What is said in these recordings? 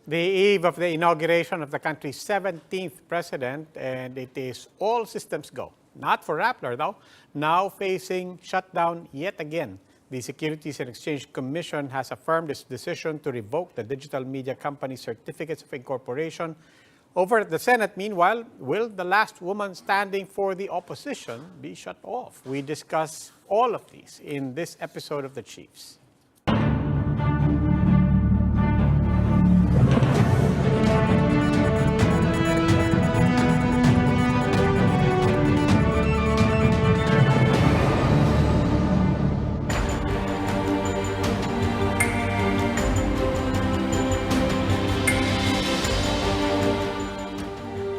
The eve of the inauguration of the country's 17th president, and it is all systems go. Not for Rappler, though. Now facing shutdown yet again. The Securities and Exchange Commission has affirmed its decision to revoke the digital media company's certificates of incorporation. Over at the Senate, meanwhile, will the last woman standing for the opposition be shut off? We discuss all of these in this episode of The Chiefs.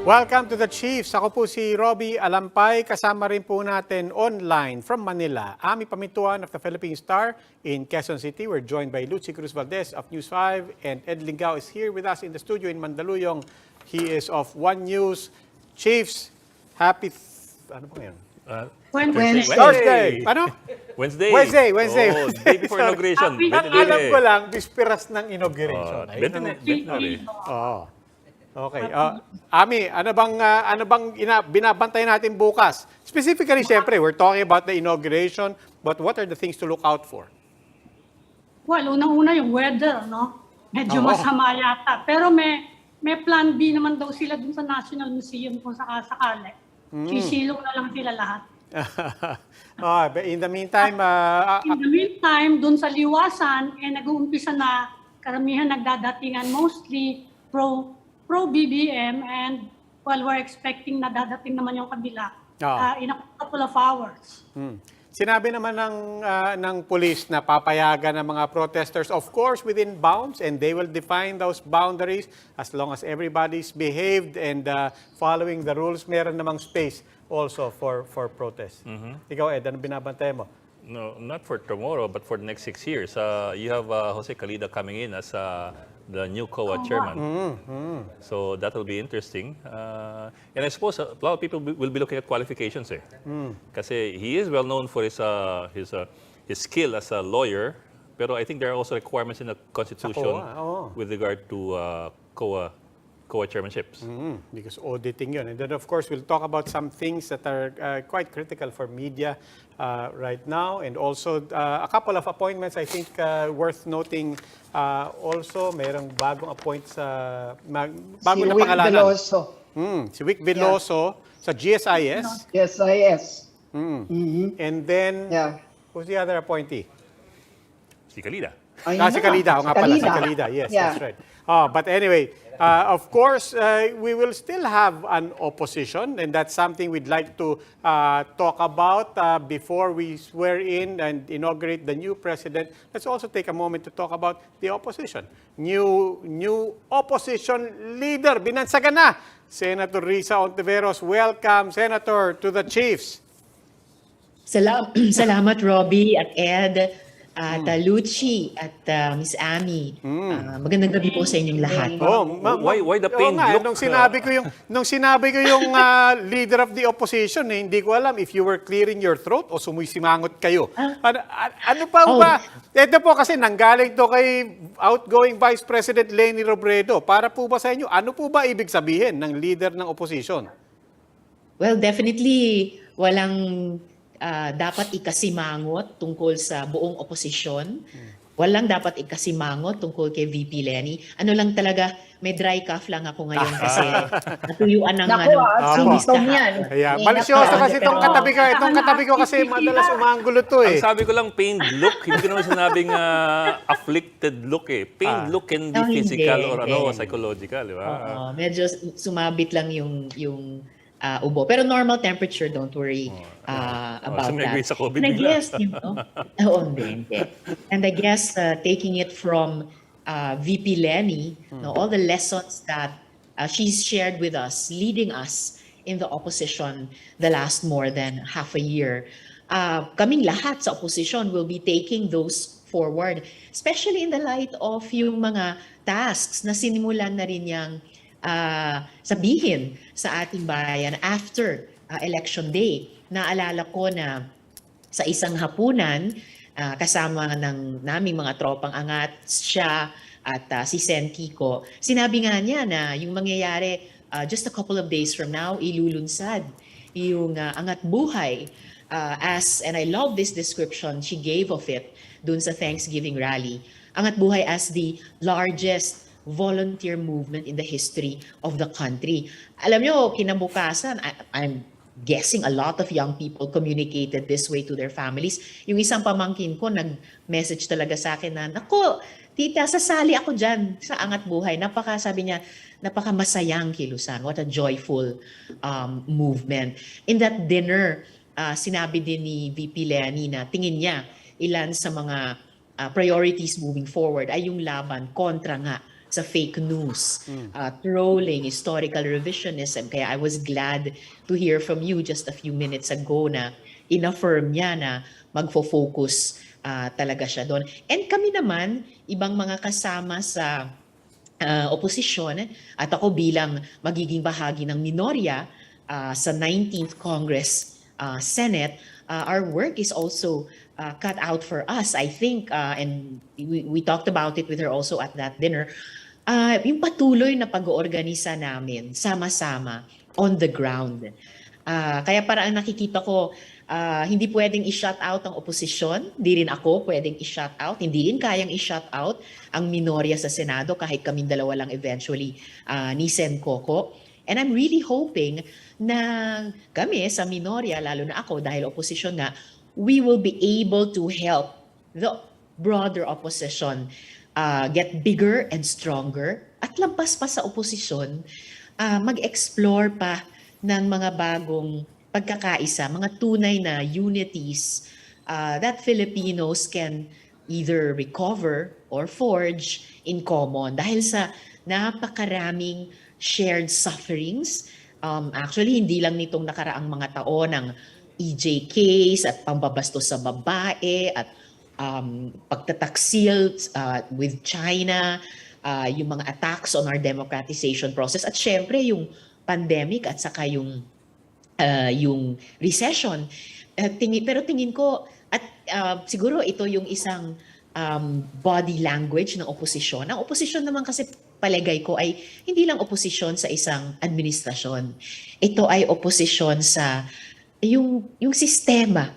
Welcome to the Chiefs. Ako po si Roby Alampay. Kasama rin po natin online from Manila, Ami Pamintuan of the Philippine Star in Quezon City. We're joined by Luchi Cruz-Valdes of News 5, and Ed Lingao is here with us in the studio in Mandaluyong. He is of One News. Chiefs, happy... ano po ngayon? Wednesday. Thursday. Ano? Wednesday. Wednesday. Oh, day before inauguration. Ang alam ko lang, bisperas ng inauguration. Oo. Okay. Ami, ano bang binabantayan natin bukas? Specifically, syempre, we're talking about the inauguration, but what are the things to look out for? Well, unang-una yung weather, no? Medyo masama yata. Pero may plan B naman daw sila dun sa National Museum kung sakasakali. Sisilong na lang sila lahat. But in the meantime... dun sa liwasan, nag-uumpisa na karamihan nagdadatingan, mostly pro-BBM, and we're expecting na dadating naman yung kabila in a couple of hours. Sinabi naman ng police na papayagan ng mga protesters, of course, within bounds, and they will define those boundaries as long as everybody's behaved and following the rules. Meron namang space also for protest. Ikaw, Ed, ano binabantay mo? No, not for tomorrow, but for the next 6 years. You have Jose Calida coming in as the new COA chairman. So that will be interesting. And I suppose a lot of people will be looking at qualifications. Kasi he is well known for his skill as a lawyer. Pero I think there are also requirements in the Constitution with regard to COA chairmanships. Because auditing yun. And then, of course, we'll talk about some things that are quite critical for media right now. And also, a couple of appointments, I think, worth noting also. Mayroong bagong appoint sa... bago na pangalanan. Si Vic Veloso sa GSIS. GSIS. And then, who's the other appointee? Si Calida. Si Calida. O nga pala, si Calida. Yes, that's right. But anyway, of course, we will still have an opposition, and that's something we'd like to talk about before we swear in and inaugurate the new president. Let's also take a moment to talk about the opposition. New opposition leader, binansagan na. Senator Risa Hontiveros, welcome, Senator, to the Chiefs. Salamat, Roby at Ed. At Luchi at Miss Ami. Magandang gabi po sa inyong lahat. Why the pain look? Nung sinabi ko yung leader of the opposition, hindi ko alam if you were clearing your throat o sumisimangot kayo. Ano pa ba? Ito po kasi nanggaling to kay outgoing Vice President Leni Robredo. Para po ba sa inyo, ano po ba ibig sabihin ng leader ng opposition? Well, definitely walang dapat ikasimangot tungkol sa buong oposisyon. Walang dapat ikasimangot tungkol kay VP Leni. Ano lang talaga, may dry cough lang ako ngayon kasi natuyuan ng malisyoso kasi itong katabi ko kasi madalas umanggulo to eh. Ang sabi ko lang, pained look. Hindi ko naman sinabing afflicted look eh. Pained look can be physical or psychological. Di ba? Medyo sumabit lang yung ubo. Pero normal temperature, don't worry about that. Sa COVID and I guess, and I guess taking it from VP Leni, all the lessons that she's shared with us, leading us in the opposition the last more than half a year, kaming lahat sa opposition will be taking those forward, especially in the light of yung mga tasks na sinimulan na rin niyang sabihin sa ating bayan after election day. Naalala ko na sa isang hapunan, kasama ng naming mga tropang angat, siya, at si Sen Kiko, sinabi nga niya na yung mangyayari just a couple of days from now, ilulunsad yung Angat Buhay and I love this description she gave of it dun sa Thanksgiving rally. Angat Buhay as the largest volunteer movement in the history of the country. Alam nyo, kinabukasan, I'm guessing a lot of young people communicated this way to their families. Yung isang pamangkin ko, nag-message talaga sa akin na, "Naku, tita, sasali ako dyan sa Angat Buhay." Sabi niya, napakamasayang kilusan. What a joyful movement. In that dinner, sinabi din ni VP Lenny na tingin niya ilan sa mga priorities moving forward ay yung laban kontra nga sa fake news, trolling, historical revisionism. Kaya I was glad to hear from you just a few minutes ago na in-affirm niya na magfo-focus talaga siya doon. And kami naman, ibang mga kasama sa oposisyon, at ako bilang magiging bahagi ng minorya sa 19th Congress Senate, our work is also cut out for us, I think, and we talked about it with her also at that dinner, yung patuloy na pag-oorganisa namin, sama-sama, on the ground. Kaya parang ang nakikita ko, hindi pwedeng i-shut out ang oposisyon, hindi rin ako pwedeng i-shut out, hindi rin kayang i-shut out ang minorya sa Senado kahit kaming dalawa lang eventually ni Sen Coco. And I'm really hoping na kami sa minorya, lalo na ako dahil oposisyon nga, we will be able to help the broader opposition get bigger and stronger at lampas pa sa oposisyon, mag-explore pa ng mga bagong pagkakaisa, mga tunay na unities that Filipinos can either recover or forge in common dahil sa napakaraming shared sufferings. Actually, hindi lang nitong nakaraang mga taon ng EJ case at pambabastos sa babae at pagtataksil with China, yung mga attacks on our democratization process at syempre yung pandemic at saka yung recession. Pero tingin ko at siguro ito yung isang body language ng oposisyon. Ang oposisyon naman kasi palagay ko ay hindi lang oposisyon sa isang administrasyon. Ito ay oposisyon sa yung sistema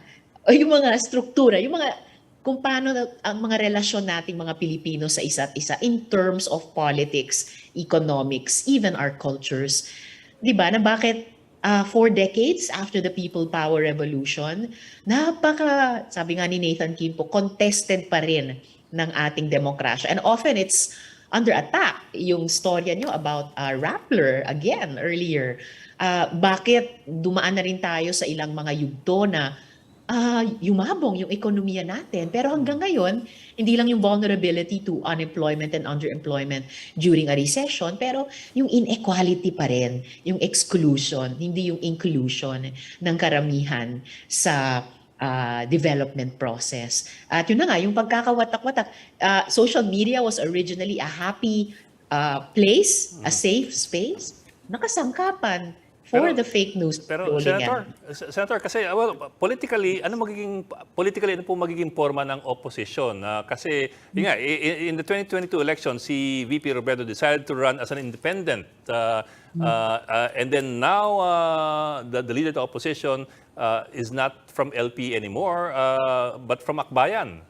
o yung mga struktura, yung mga kung paano ang mga relasyon nating mga Pilipino sa isa't isa in terms of politics, economics, even our cultures. 'Di ba? Na bakit 4 decades after the People Power Revolution, sabi nga ni Nathan Kimpo, contested pa rin ng ating demokrasya. And often it's under attack. Yung storya nyo about Rappler, again, earlier. Bakit dumaan na rin tayo sa ilang mga yugto na yumabong yung ekonomiya natin. Pero hanggang ngayon, hindi lang yung vulnerability to unemployment and underemployment during a recession, pero yung inequality pa rin, yung exclusion, hindi yung inclusion ng karamihan sa development process. At yun na nga, yung pagkakawatak-watak, social media was originally a happy place, a safe space, nakasangkapan for the fake news. Pero Senator, kasi politically ano po magiging forma ng opposition? Kasi in the 2022 election, si VP Robredo decided to run as an independent, and then now the leader of the opposition is not from LP anymore, but from Akbayan.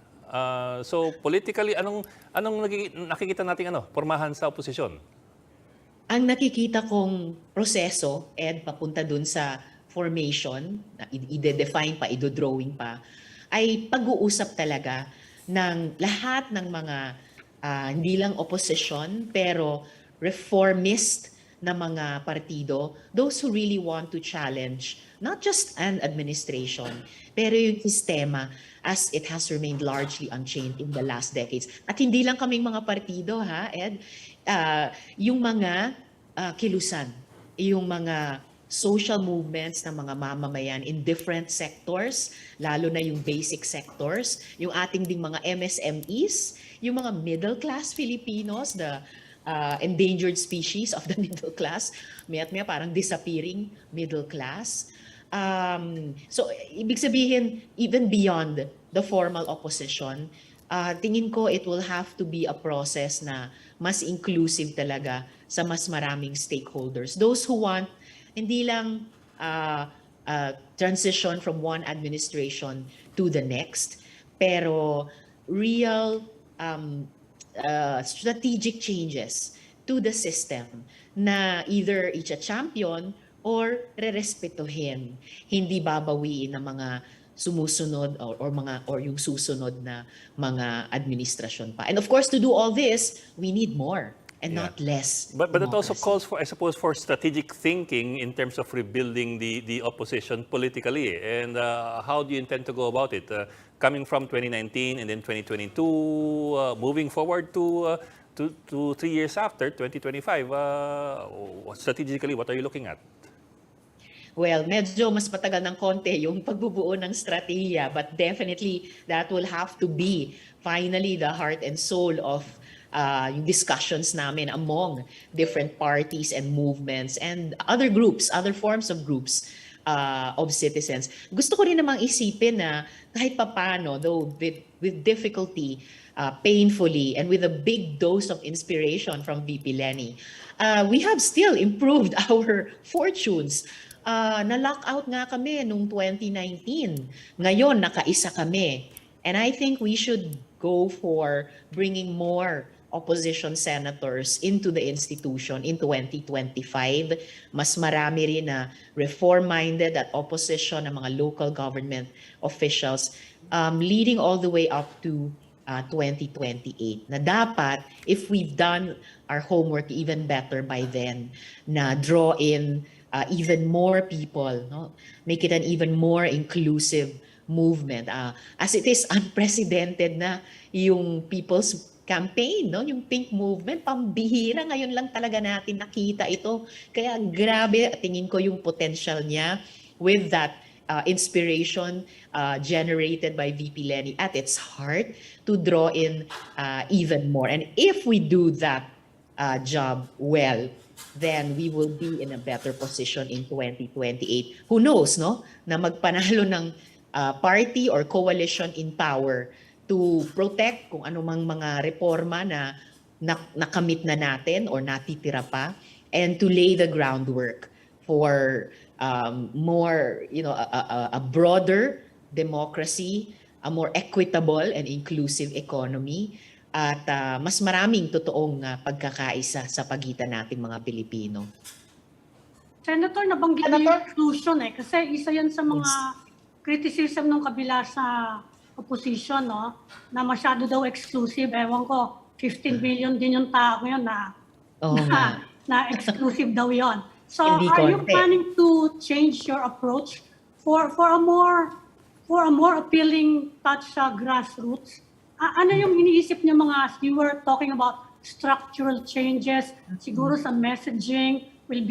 So politically, anong nakikita nating pormahan sa opposition? Ang nakikita kong proseso, papunta dun sa formation, i-define pa, i-drawing pa, ay pag-uusap talaga ng lahat ng mga hindi lang opposition, pero reformist na mga partido, those who really want to challenge not just an administration, pero yung sistema as it has remained largely unchanged in the last decades. At hindi lang kaming mga partido, Ed, yung mga kilusan, yung mga social movements ng mga mamamayan in different sectors, lalo na yung basic sectors, yung ating ding mga MSMEs, yung mga middle class Filipinos, the endangered species of the middle class, maya parang disappearing middle class. So ibig sabihin, even beyond the formal opposition, tingin ko it will have to be a process na mas inclusive talaga sa mas maraming stakeholders. Those who want hindi lang transition from one administration to the next, pero real strategic changes to the system na either i-champion or rerespetuhin, hindi babawiin ng mga sumusunod or yung susunod na mga administrasyon pa. And of course, to do all this, we need more and not less. But it also democracy. calls for, I suppose, for strategic thinking in terms of rebuilding the opposition politically. And how do you intend to go about it? Coming from 2019 and then 2022, moving forward to 3 years after 2025, strategically, what are you looking at? Well, medyo mas matagal ng konti yung pagbubuo ng strategiya, but definitely that will have to be finally the heart and soul of yung discussions namin among different parties and movements and other groups, other forms of groups of citizens. Gusto ko rin namang isipin na kahit papano, though with difficulty, painfully, and with a big dose of inspiration from VP Lenny, we have still improved our fortunes. Na-lockout nga kami noong 2019. Ngayon, nakaisa kami. And I think we should go for bringing more opposition senators into the institution in 2025. Mas marami rin na reform-minded at opposition ng mga local government officials leading all the way up to 2028. Na dapat, if we've done our homework even better by then, na draw in even more people, no? Make it an even more inclusive movement. As it is unprecedented na yung People's Campaign, no? Yung Pink Movement, pambihira. Ngayon lang talaga natin nakita ito. Kaya grabe, tingin ko yung potential niya with that inspiration generated by VP Lenny at its heart to draw in even more. And if we do that job well, then we will be in a better position in 2028. Who knows, no? Na magpanalo ng party or coalition in power to protect kung anumang mga reforma na nakamit na natin or natitira pa, and to lay the groundwork for more, a broader democracy, a more equitable and inclusive economy, at mas maraming totoong pagkakaisa sa pagitan nating mga Pilipino. Senator, nabanggit niyo yung exclusion kasi isa yan sa mga criticism ng kabila sa opposition, no? Na masyado daw exclusive. Ewan ko, 15 billion din yung tao yun na exclusive daw yon. So are you planning to change your approach for a more appealing touch sa grassroots? Ano yung iniisip niyo mga, you were talking about structural changes, siguro sa messaging, will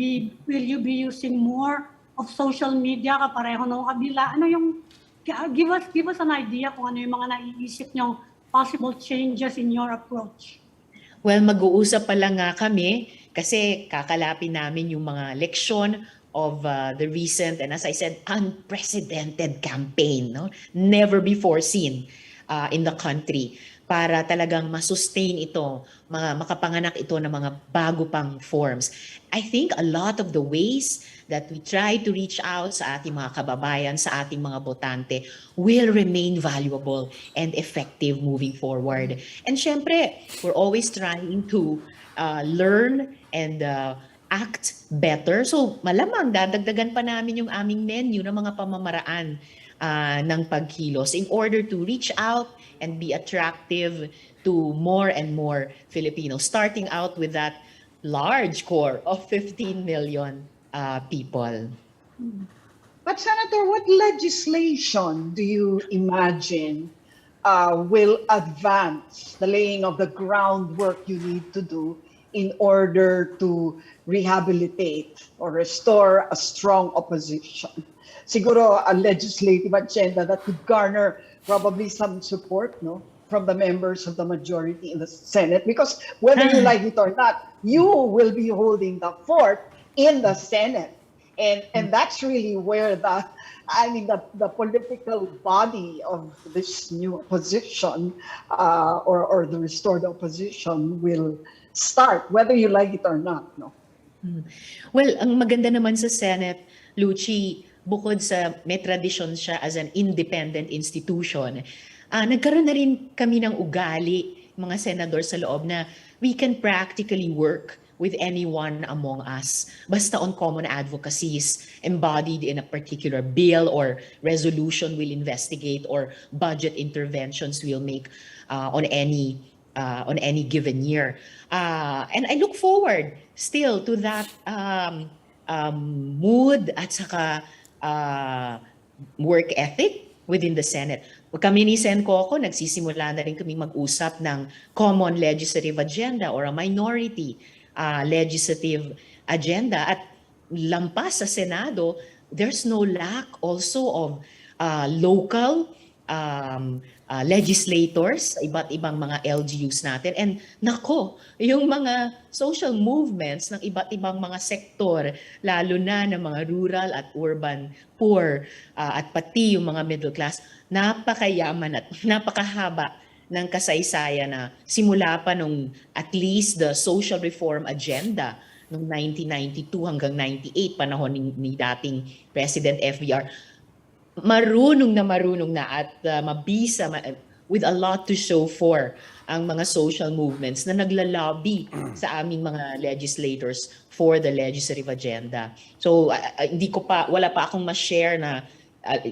you be using more of social media kapareho ng kabila? Ano yung, give us an idea kung ano yung mga naiisip niyong possible changes in your approach. Well, mag-uusap pa lang nga kami kasi kakalapin namin yung mga leksyon of the recent and, as I said, unprecedented campaign, no? Never before seen in the country, para talagang masustain ito, makapanganak ito ng mga bago pang forms. I think a lot of the ways that we try to reach out sa ating mga kababayan, sa ating mga botante, will remain valuable and effective moving forward. And syempre, we're always trying to learn and act better. So malamang dadagdagan pa namin yung aming menu ng mga pamamaraan ng pagkilos in order to reach out and be attractive to more and more Filipinos, starting out with that large core of 15 million people. But Senator, what legislation do you imagine will advance the laying of the groundwork you need to do in order to rehabilitate or restore a strong opposition? Siguro a legislative agenda that could garner probably some support, no, from the members of the majority in the Senate, because whether you like it or not, you will be holding the fort in the Senate. And that's really where the political body of this new opposition or the restored opposition will start, whether you like it or not. No. Well, ang maganda naman sa Senate, Luchi, bukod sa may tradisyon siya as an independent institution, nagkaroon na rin kami ng ugali, mga senador sa loob, na we can practically work with anyone among us, basta on common advocacies embodied in a particular bill or resolution we'll investigate, or budget interventions we'll make on any given year. And I look forward still to that mood at saka work ethic within the Senate. Kami ni Sen Coco, nagsisimula na rin kami mag-usap ng common legislative agenda or a minority legislative agenda. At lampas sa Senado, there's no lack also of local legislators sa iba't ibang mga LGUs natin. And nako, yung mga social movements ng iba't ibang mga sektor, lalo na ng mga rural at urban poor at pati yung mga middle class, napakayaman at napakahaba ng kasaysayan na simula pa nung at least the social reform agenda noong 1992 hanggang 98, panahon ni dating President FBR. Marunong na at mabisa with a lot to show for ang mga social movements na naglalobby sa aming mga legislators for the legislative agenda. So wala pa akong ma-share na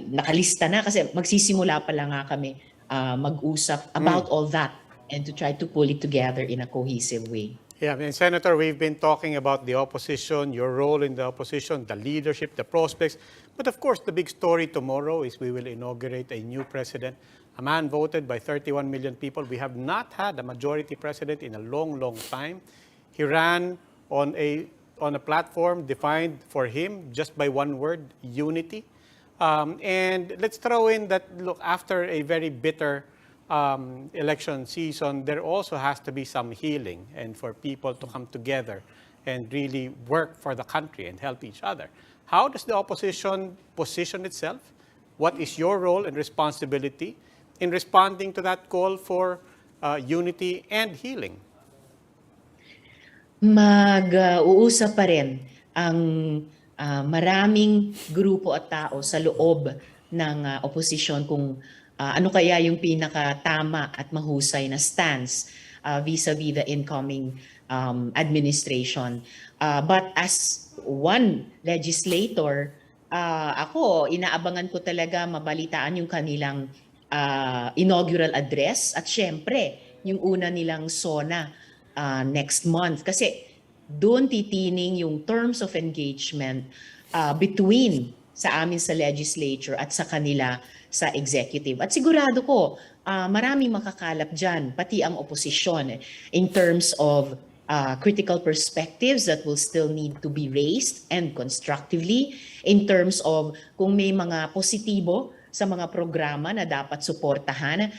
nakalista na kasi magsisimula pa lang nga kami mag-usap about all that and to try to pull it together in a cohesive way. Yeah, and Senator, we've been talking about the opposition, your role in the opposition, the leadership, the prospects. But of course, the big story tomorrow is we will inaugurate a new president, a man voted by 31 million people. We have not had a majority president in a long, long time. He ran on a platform defined for him just by one word, unity. And let's throw in that, look, after a very bitter election season, there also has to be some healing and for people to come together and really work for the country and help each other. How does the opposition position itself? What is your role and responsibility in responding to that call for unity and healing? Mag-uusap pa rin ang maraming grupo at tao sa loob ng oposisyon kung ano kaya yung pinakatama at mahusay na stance vis-a-vis the incoming administration. But as one legislator, ako, inaabangan ko talaga mabalitaan yung kanilang inaugural address at syempre, yung una nilang SONA next month. Kasi doon titining yung terms of engagement between sa amin sa legislature at sa kanila sa executive. At sigurado ko, maraming makakalap dyan, pati ang oposisyon, in terms of critical perspectives that will still need to be raised and constructively, in terms of kung may mga positibo sa mga programa na dapat suportahan.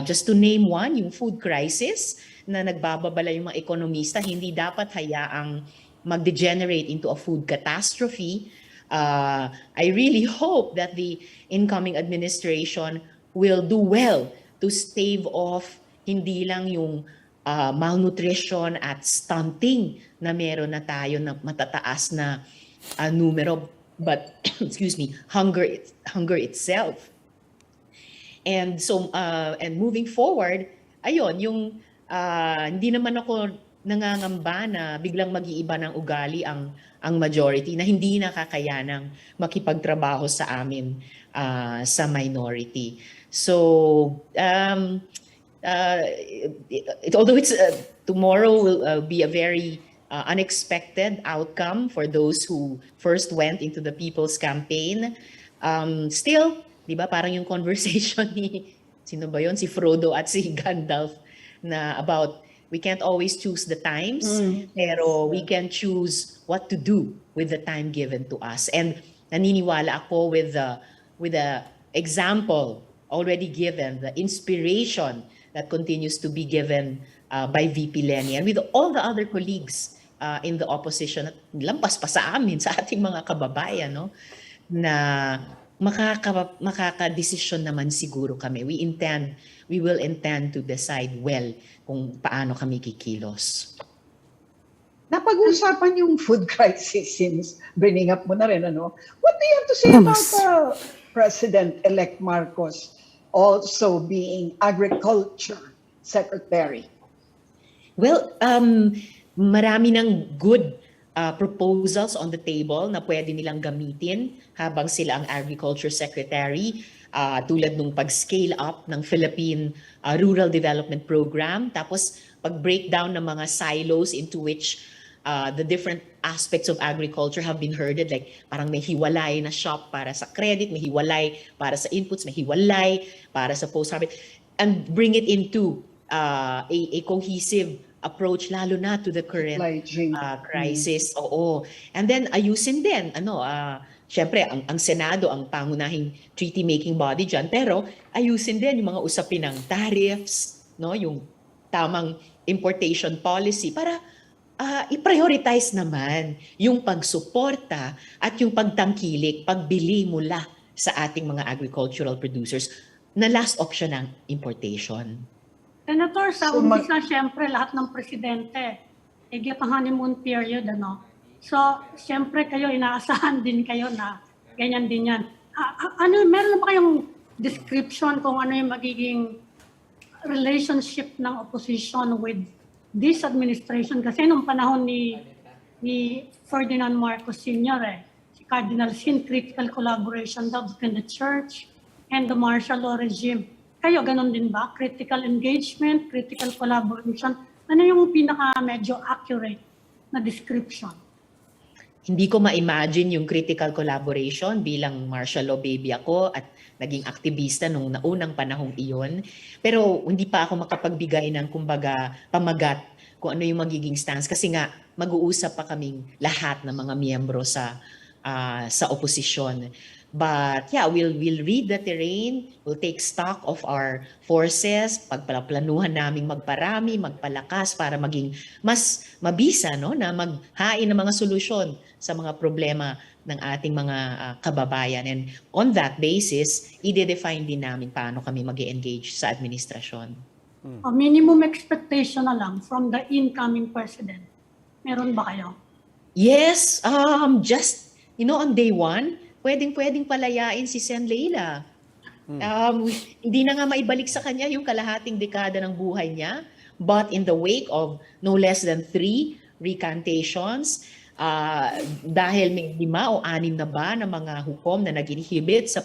Just to name one, yung food crisis na nagbababala yung mga ekonomista, hindi dapat hayaang mag-degenerate into a food catastrophe. I really hope that the incoming administration will do well to stave off hindi lang yung malnutrition at stunting na meron na tayo na matataas na numero, but excuse me, hunger itself. And so and moving forward, ayun, yung hindi naman ako nangangamba na biglang mag-iiba ng ugali ang majority na hindi nakakayanang makipagtrabaho sa amin sa minority. So although it's tomorrow will be a very unexpected outcome for those who first went into the People's Campaign, still, di ba, parang yung conversation ni sino ba yon, si Frodo at si Gandalf, na about we can't always choose the times, pero we can choose what to do with the time given to us. And naniniwala ako with the example already given, the inspiration that continues to be given by VP Lenny, and with all the other colleagues in the opposition at lampas pa sa amin, sa ating mga kababayan, no? Na makakadesisyon naman siguro kami. We will intend to decide well kung paano kami kikilos. Napag-uusapan yung food crisis since bringing up mo na rin, ano? What do you have to say about President-elect Marcos also being Agriculture Secretary? Well, marami ng good proposals on the table na pwede nilang gamitin habang sila ang Agriculture Secretary, tulad nung pag-scale up ng Philippine Rural Development Program, tapos pag-breakdown ng mga silos into which the different aspects of agriculture have been herded, like parang may hiwalay na shop para sa credit, may hiwalay para sa inputs, may hiwalay para sa post-harvest, and bring it into a cohesive approach lalo na to the current crisis. Oo. And then ayusin din syempre ang Senado ang pangunahing treaty making body diyan, pero ayusin din yung mga usapin ng tariffs, no, yung tamang importation policy para i-prioritize naman yung pagsuporta at yung pagtangkilik, pagbili mula sa ating mga agricultural producers na last option ng importation. Senator, sa umpisa, siyempre, lahat ng presidente, higit ang honeymoon period, ano? So, siyempre kayo, inaasahan din kayo na ganyan din yan. Meron na ba kayong description kung ano yung magiging relationship ng opposition with this administration? Kasi nung panahon ni Ferdinand Marcos Sr., si Cardinal Sin, critical collaboration daw between the church and the martial law regime. Kayo, ganun din ba? Critical engagement, critical collaboration. Ano yung pinaka-medyo accurate na description? Hindi ko ma-imagine yung critical collaboration bilang martial law baby ako at naging aktivista nung naunang panahong iyon. Pero hindi pa ako makapagbigay ng kumbaga pamagat kung ano yung magiging stance kasi nga mag-uusap pa kaming lahat ng mga miyembro sa oposisyon. But yeah, we'll read the terrain, we'll take stock of our forces, pagplanuhan naming magparami, magpalakas para maging mas mabisa, no, na maghain ng mga solusyon sa mga problema ng ating mga kababayan. And on that basis, i-define din namin paano kami mag-engage sa administrasyon. A minimum expectation na lang from the incoming president. Meron ba kayo? Yes, just, on day one, pwedeng palayain si Sen Leila. Hindi na nga maibalik sa kanya yung kalahating dekada ng buhay niya. But in the wake of no less than 3 recantations, dahil may 5 o 6 na ba na mga hukom na nag-inhibit sa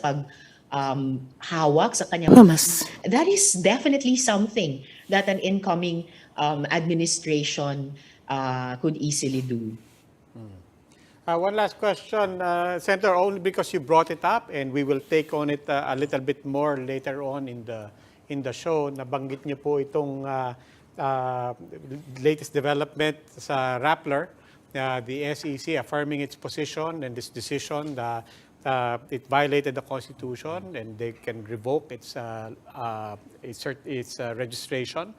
hawak sa kanyang that is definitely something that an incoming administration could easily do. One last question, Senator, only because you brought it up, and we will take on it a little bit more later on in the show. Nabanggit niyo po itong latest development sa Rappler, the SEC affirming its position and this decision that it violated the Constitution and they can revoke its registration.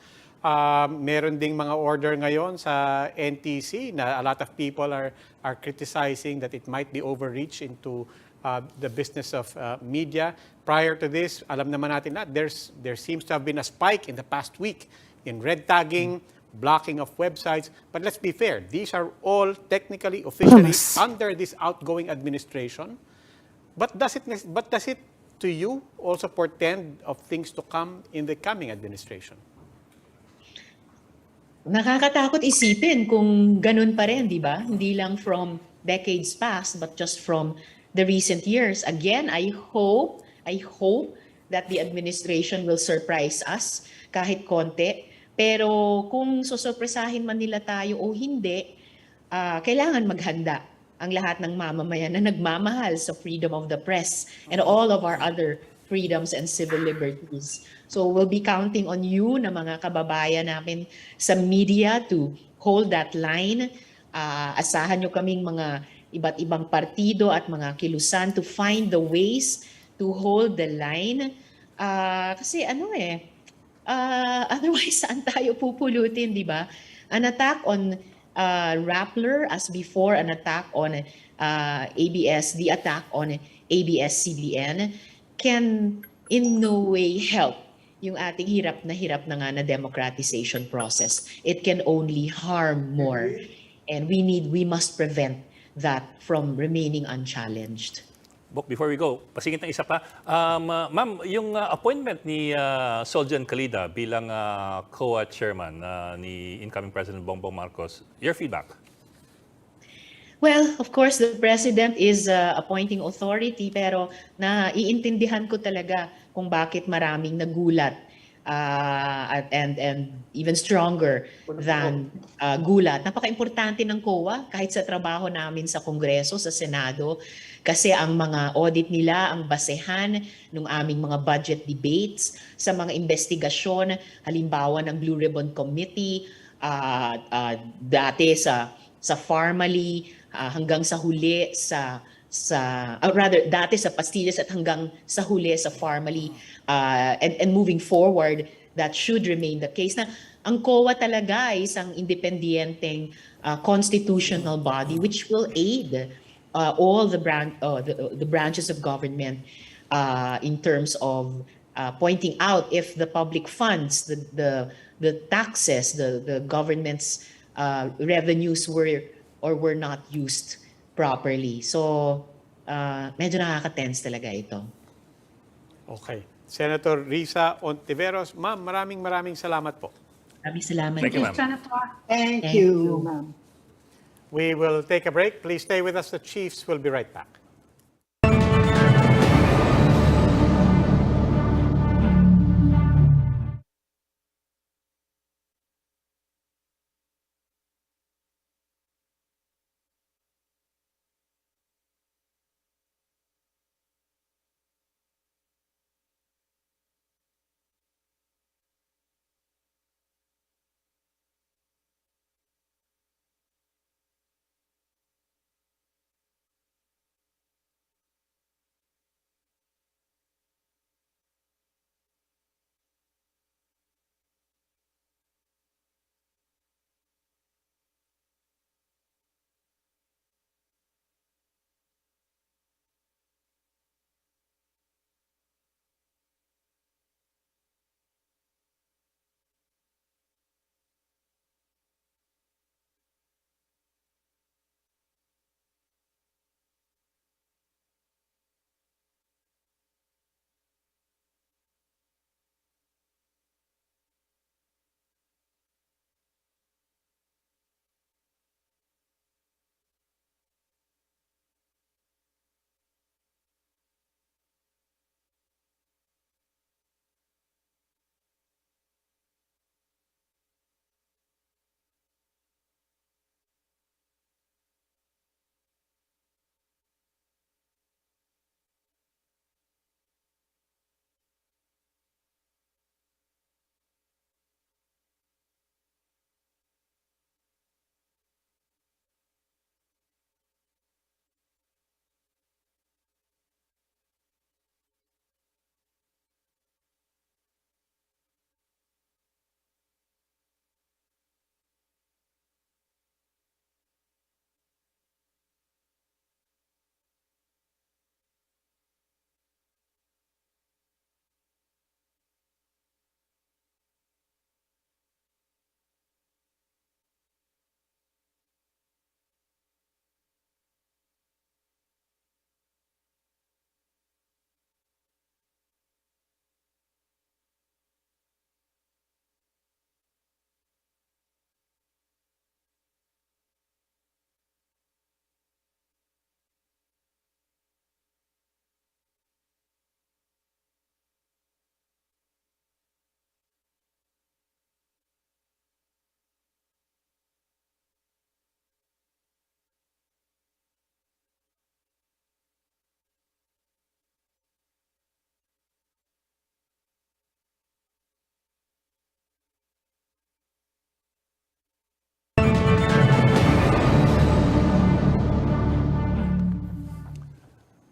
Meron ding mga order ngayon sa NTC na a lot of people are criticizing that it might be overreach into the business of media. Prior to this, alam naman natin na there seems to have been a spike in the past week in red tagging, blocking of websites. But let's be fair, these are all technically, officially under this outgoing administration. But does it to you also portend of things to come in the coming administration? Nakakatakot isipin kung ganun pa rin, di ba? Hindi lang from decades past, but just from the recent years. Again, I hope that the administration will surprise us kahit konti. Pero kung susurpresahin man nila tayo o hindi, kailangan maghanda ang lahat ng mamamayan na nagmamahal sa freedom of the press and all of our other freedoms and civil liberties. So we'll be counting on you na mga kababayan namin sa media to hold that line. Asahan nyo kaming mga iba't ibang partido at mga kilusan to find the ways to hold the line. Kasi otherwise saan tayo pupulutin, di ba? An attack on Rappler as before an attack on ABS, the attack on ABS-CBN can in no way help yung ating hirap na nga na democratization process. It can only harm more. And we must prevent that from remaining unchallenged. Before we go, pasingit ng isa pa. Ma'am, yung appointment ni Soljan Calida bilang COA chairman ni incoming President Bongbong Marcos, your feedback? Well, of course, the president is appointing authority, pero naiintindihan ko talaga kung bakit maraming nagulat and even stronger than gulat. Napaka-importante ng COA kahit sa trabaho namin sa Kongreso, sa Senado, kasi ang mga audit nila, ang basehan ng aming mga budget debates, sa mga investigasyon, halimbawa ng Blue Ribbon Committee, dati sa Farmally, hanggang sa huli dati sa Pastillas at hanggang sa huli sa Farmally, and moving forward, that should remain the case. Na ang COA talaga ay isang independenteng constitutional body which will aid all the branches of government in terms of pointing out if the public funds, the taxes, the government's revenues were not used properly. So, medyo nakaka-tense talaga ito. Okay. Senator Risa Hontiveros, ma'am, maraming salamat po. Maraming salamat. Thank you, ma'am. Senator. Thank Thank you, you. ma'am. We will take a break. Please stay with us. The Chiefs will be right back.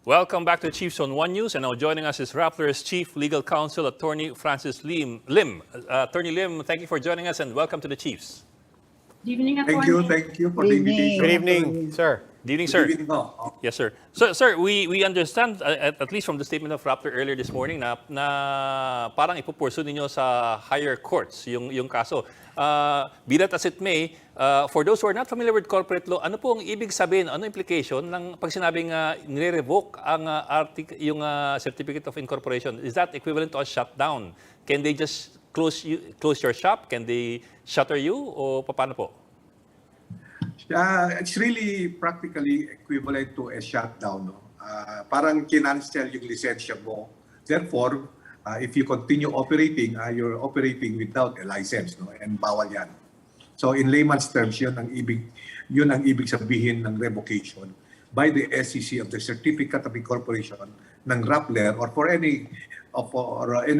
Welcome back to Chiefs on One News, and now joining us is Rappler's Chief Legal Counsel, Attorney Francis Lim. Attorney Lim, thank you for joining us and welcome to the Chiefs. Good evening, Thank you for the invitation. Good evening, sir. Good evening, Good sir. evening po. Yes, sir. So, sir, we understand, at least from the statement of Rappler earlier this morning, na parang ipupursu ninyo sa higher courts yung kaso. Be that as it may, for those who are not familiar with corporate law, ano po ang ibig sabihin, ano implication ng pag sinabing nire-revoke ang yung certificate of incorporation? Is that equivalent to a shutdown? Can they just close your shop? Can they shutter you? O paano po? It's really practically equivalent to a shutdown. No? Parang kinancel yung lisensya mo. Therefore, if you continue operating, you're operating without a license, no? And bawal yan. So in layman's terms, yun ang ibig sabihin ng revocation by the SEC of the Certificate of Incorporation ng Rappler or for any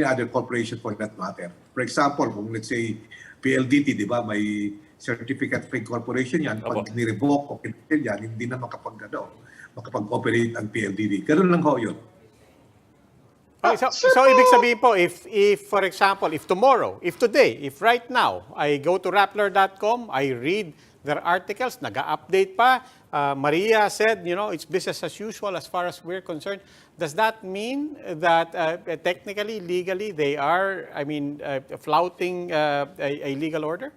other corporation for that matter. For example, kung let's say PLDT, di ba, may Certificate of Incorporation yan, pag ni-revoke o kinancel yan, hindi na makapag-operate ang PLDT. Ganun lang ho yun. Okay, so ibig sabihin po, if for example, if today, if right now, I go to Rappler.com, I read their articles, nag-update pa, Maria said, it's business as usual as far as we're concerned. Does that mean that technically, legally, they are, flouting a legal order?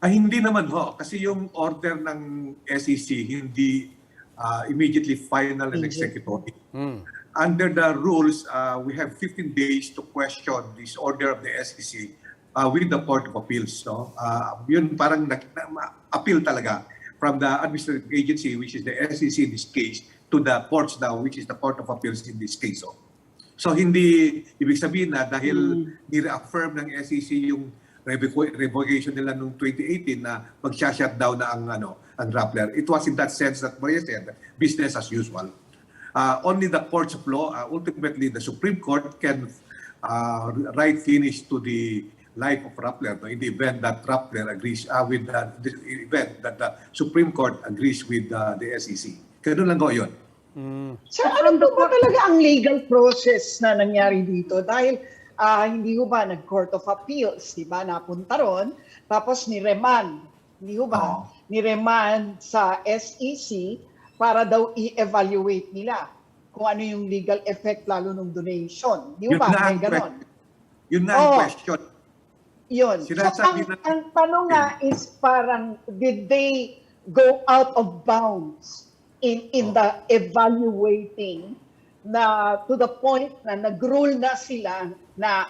Hindi naman ho. Kasi yung order ng SEC, hindi immediately final and executory. Under the rules, we have 15 days to question this order of the SEC with the Court of Appeals. No? Yun parang appeal talaga from the administrative agency, which is the SEC in this case, to the courts now, which is the Court of Appeals in this case. So hindi ibig sabihin na dahil ni-reaffirm ng SEC yung revocation nila noong 2018 na mag-shutdown na ang Rappler. It was in that sense that Maria said, business as usual. Only the courts of law, ultimately the Supreme Court can write finish to the life of Rappler, no? In the event that Rappler agrees with the event that the Supreme Court agrees with the SEC. Ganun lang ko yun. Sir, ano po ba talaga ang legal process na nangyari dito? Dahil hindi ho ba nag-Court of Appeals, di ba, napunta ron, tapos ni-remand, hindi ho ba, ni-remand sa SEC para daw i-evaluate nila kung ano yung legal effect lalo ng donation. Di ho ba, may ganon? Yun na ang question. Yun. So, ang tanong nga is parang, did they go out of bounds in the evaluating na to the point na nag-rule na sila na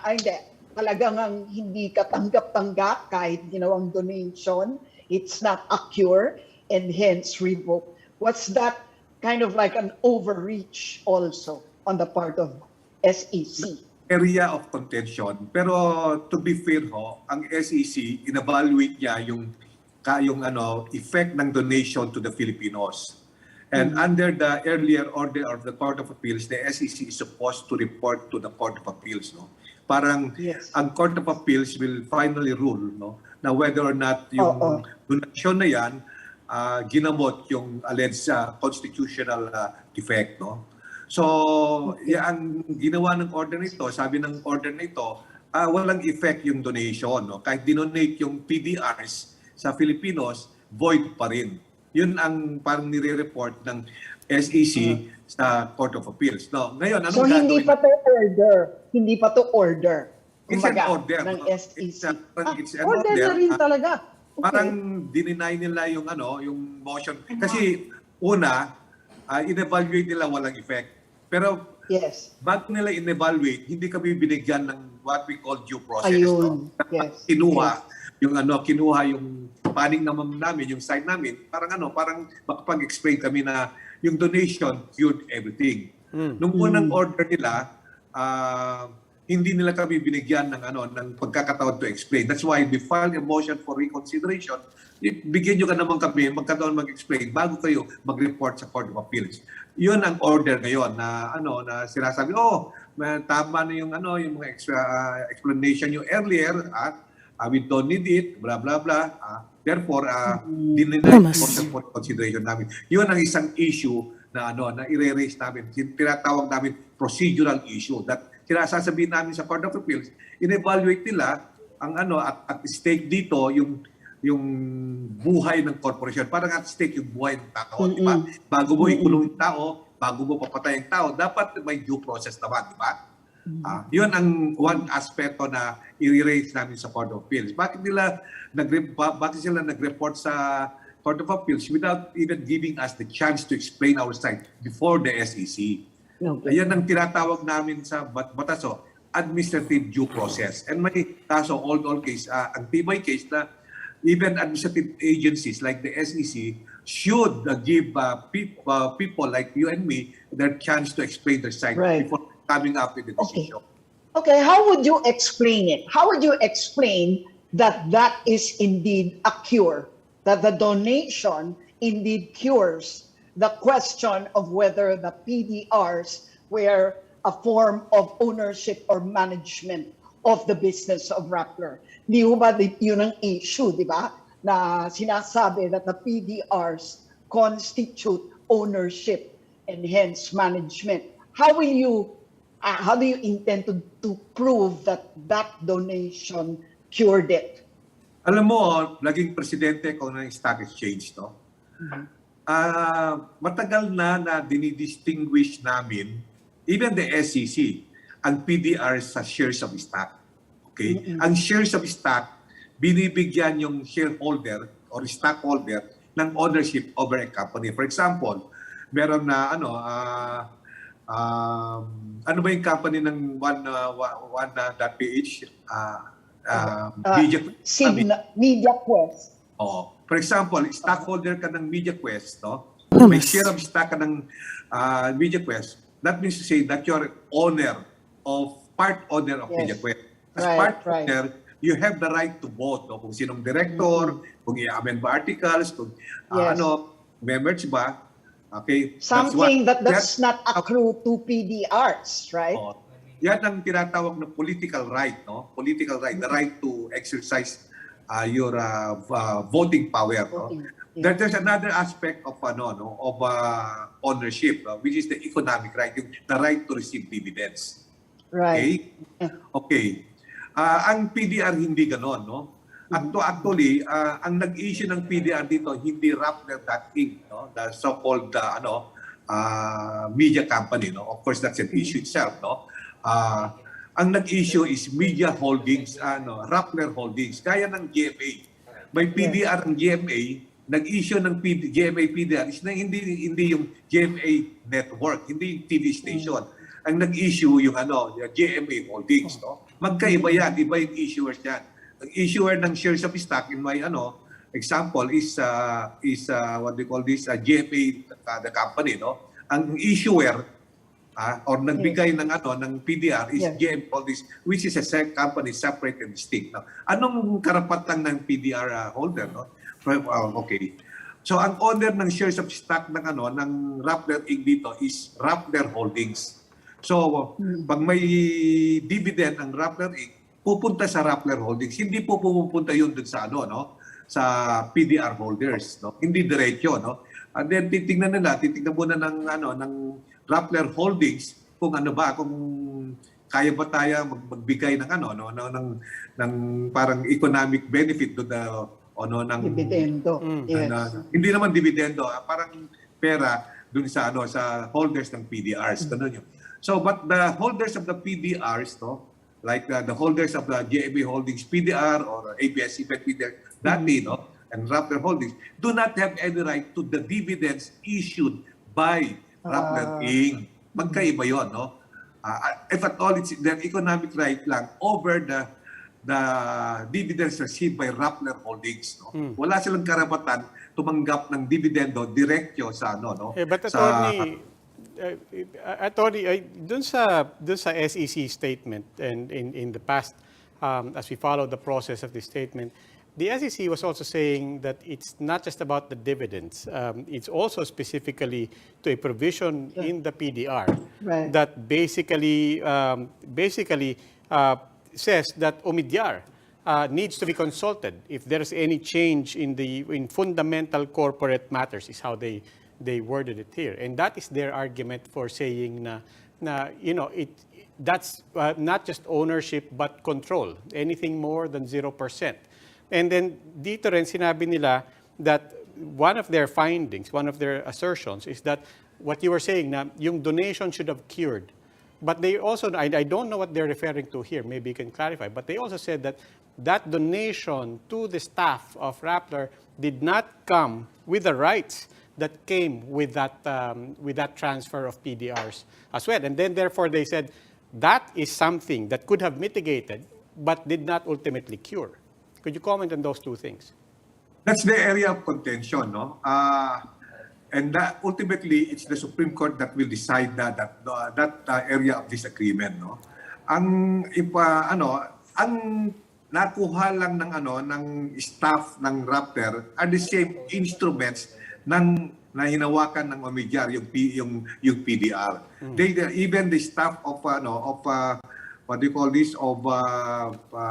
talagang hindi katanggap-tanggap kahit ginawang donation, it's not a cure and hence revoke. What's that kind of like an overreach also on the part of SEC? Area of contention. Pero to be fair ho, ang SEC, in-evaluate niya yung effect ng donation to the Filipinos. And under the earlier order of the Court of Appeals, the SEC is supposed to report to the Court of Appeals. No? Parang ang Court of Appeals will finally rule, no, na whether or not yung donation na yan ginamot yung alleged constitutional defect. No? So, ang ginawa ng order nito, sabi ng order nito, walang effect yung donation. No? Kahit dinonate yung PDRs sa Filipinos, void pa rin. Yun ang parang nire-report ng SEC sa Court of Appeals. No, ngayon, anong gagawin? Hindi pa to order. Hindi pa to order. It's an order. Ng SEC. It's an order na rin talaga. Okay. Parang dininay nila yung yung motion. Kasi una, in-evaluate nila walang effect. Pero bago nila in-evaluate, hindi kami binigyan ng what we call due process. Ayun. No? Kinuha yung paning namin, yung side namin, parang makapag-explain kami na yung donation cured everything. Nung unang order nila, hindi nila kami binigyan ng pagkakataon to explain. That's why we filed a motion for reconsideration. Bigyan nyo ka naman kami, magkataon mag-explain bago kayo mag-report sa Court of Appeals. Yun ang order ngayon na na sinasabi, tama na yung mga explanation nyo earlier at we don't need it, blah blah blah. Therefore, dinenay for consideration namin. Yun ang isang issue na na i-raise namin. Tinatawag namin procedural issue that sinasasabihin namin sa Court of Appeals, in-evaluate nila ang at stake dito yung yung buhay ng corporation. Parang at stake yung buhay ng tao, di ba? Bago mo ikulong yung tao, bago mo papatay yung tao, dapat may due process naman, di ba? Yun ang one aspeto na i-raise namin sa Court of Appeals. Bakit sila nag-report sa Court of Appeals without even giving us the chance to explain our side before the SEC? Okay. Ayan ang tinatawag namin sa bataso, administrative due process. And may kaso, all case, ang tibay case na even administrative agencies like the SEC should give people like you and me their chance to explain their side before coming up with the decision. Okay, how would you explain it? How would you explain that that is indeed a cure? That the donation indeed cures the question of whether the PDRs were a form of ownership or management of the business of Rappler. Di ba yun ang issue, di ba? Na sinasabi that the PDRs constitute ownership and hence management. How do you intend to prove that that donation cured it? Alam mo, naging presidente ko ng stock exchange, no? Matagal na dinidistinguish namin, even the SEC, ang PDR sa shares of stock. Okay? Ang shares of stock, binibigyan yung shareholder or stockholder ng ownership over a company. For example, meron na ano ba yung company ng one.ph? MediaQuest. Oh, for example, stockholder ka ng MediaQuest, no? May share of stock ka ng MediaQuest. That means to say that you're part owner of MediaQuest. As part owner, you have the right to vote, no? Kung sinong director, kung i-amend ba articles, kung may merge ba. Okay. Something that does not accrue to PDRs, right? Yan ang tinatawag na political right, no? Political right, the right to exercise your voting power, no? There's another aspect of ownership, which is the economic right, the right to receive dividends. Right. Okay. Ang PDR hindi ganon, no? Actually, ang nag-issue ng PDR dito, hindi Rappler.inc, no? The so-called media company, no? Of course, that's an issue itself, no? Ang nag-issue is Media Holdings, Rappler Holdings, kaya ng GMA. May PDR ang GMA, nag-issue ng GMA PDR is na hindi yung GMA network, hindi yung TV station. Ang nag-issue yung GMA Holdings, no? Magkaiba yan, iba yung issuers yan. Ang issuer ng shares of stock in my example is what they call this GMA the company, no? Ang issuer or nagbigay ng PDR is GMA Holdings, which is a company separate and distinct. No? Anong karapatan ng PDR holder, no? Okay. So ang owner ng shares of stock ng Rappler Inc. dito is Rappler Holdings. So pag may dividend ang Rappler Inc., pupunta sa Rappler Holdings. Hindi po pupunta yun dun sa sa PDR holders, no? Hindi diretso, no? And then titingnan muna ng Rappler Holdings kung kung kaya ba tayo magbigay ng ng parang economic benefit do ng dividendo. Hindi naman dividendo, parang pera dun sa sa holders ng PDRs, ganun yun. So but the holders of the PDRs, no, like the holders of the GMA Holdings PDR or ABS-CBN PDR, and Rappler Holdings do not have any right to the dividends issued by Rappler Inc. Magkaiba yun, no? If at all, it's their economic right lang over the dividends received by Rappler Holdings, no? Wala silang karapatan tumanggap ng dividendo direktyo sa but Attorney, dun sa SEC statement and in the past, as we follow the process of this statement, the SEC was also saying that it's not just about the dividends. It's also specifically to a provision in the PDR that basically says that OMIDIAR needs to be consulted if there's any change in fundamental corporate matters, is how they worded it here. And that is their argument for saying that's not just ownership but control. Anything more than 0%. And then dito rin sinabi nila that one of their findings, one of their assertions is that what you were saying na yung donation should have cured. But they also, I don't know what they're referring to here, maybe you can clarify, but they also said that that donation to the staff of Rappler did not come with the rights that came with that transfer of PDRs as well. And then therefore they said that is something that could have mitigated but did not ultimately cure. Could you comment on those two things? That's the area of contention, no? And that ultimately, it's the Supreme Court that will decide that area of disagreement, no? Ang nakuha lang ng staff ng Rappler are the same instruments na hinawakan ng Omidyar, yung PDR. Even the staff of what do you call this, of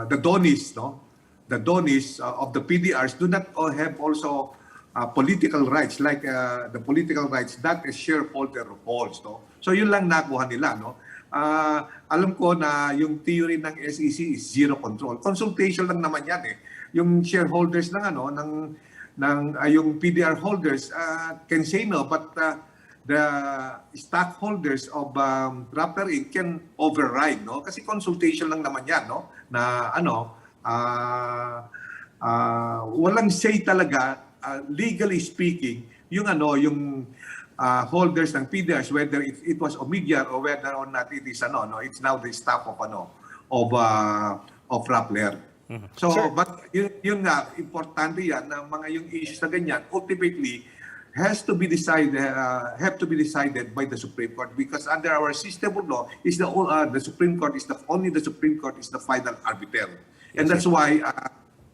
the donis, no? The donis of the PDRs do not have also political rights like the political rights that a shareholder holds, no? So yun lang nakuha nila, no? Alam ko na yung theory ng SEC is zero control. Consultation lang naman yan eh. Yung shareholders yung PDR holders can say no, but the stockholders of Rappler Inc. can override, no? Kasi consultation lang naman yan, no? Na walang say talaga, legally speaking, yung holders ng PDRs, whether it was Omidyar or whether or not it is it's now the staff of Rappler. Mm-hmm. So, Sir, but yun nga, importante yan na mga yung issues na ganyan ultimately have to be decided by the Supreme Court, because under our system of law is the Supreme Court is the Supreme Court is the final arbiter. And that's why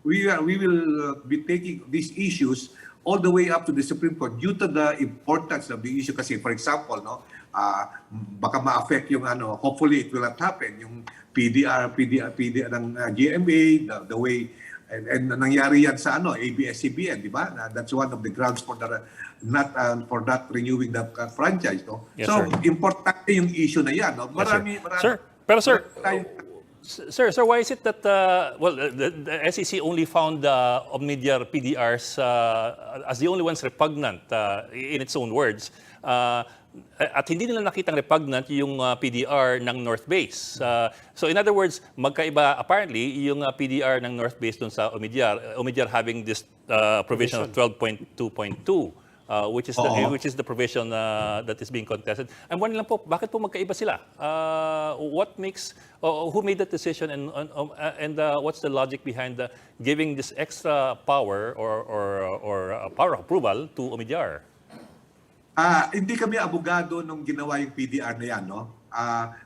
we will be taking these issues all the way up to the Supreme Court due to the importance of the issue. Kasi for example, baka ma-affect yung hopefully it will not happen, yung PDR ng GMA, the way and nangyari yan sa ABS-CBN, di ba? That's one of the grounds for not renewing the franchise, no? Yes, so sir. Importante yung issue na yan, no? Marami. Sir, why is it that the SEC only found Omidyar PDRs as the only ones repugnant in its own words, at hindi nila nakitang repugnant yung PDR ng North Base? So in other words, magkaiba apparently yung PDR ng North Base dun sa Omidyar having this provision of 12.2.2. Which is the provision that is being contested. I'm wondering lang po, bakit po magkaiba sila? What makes, who made that decision, and what's the logic behind giving this extra power or power of approval to Omidyar? Hindi kami abogado nung ginawa yung PDR na yan, no?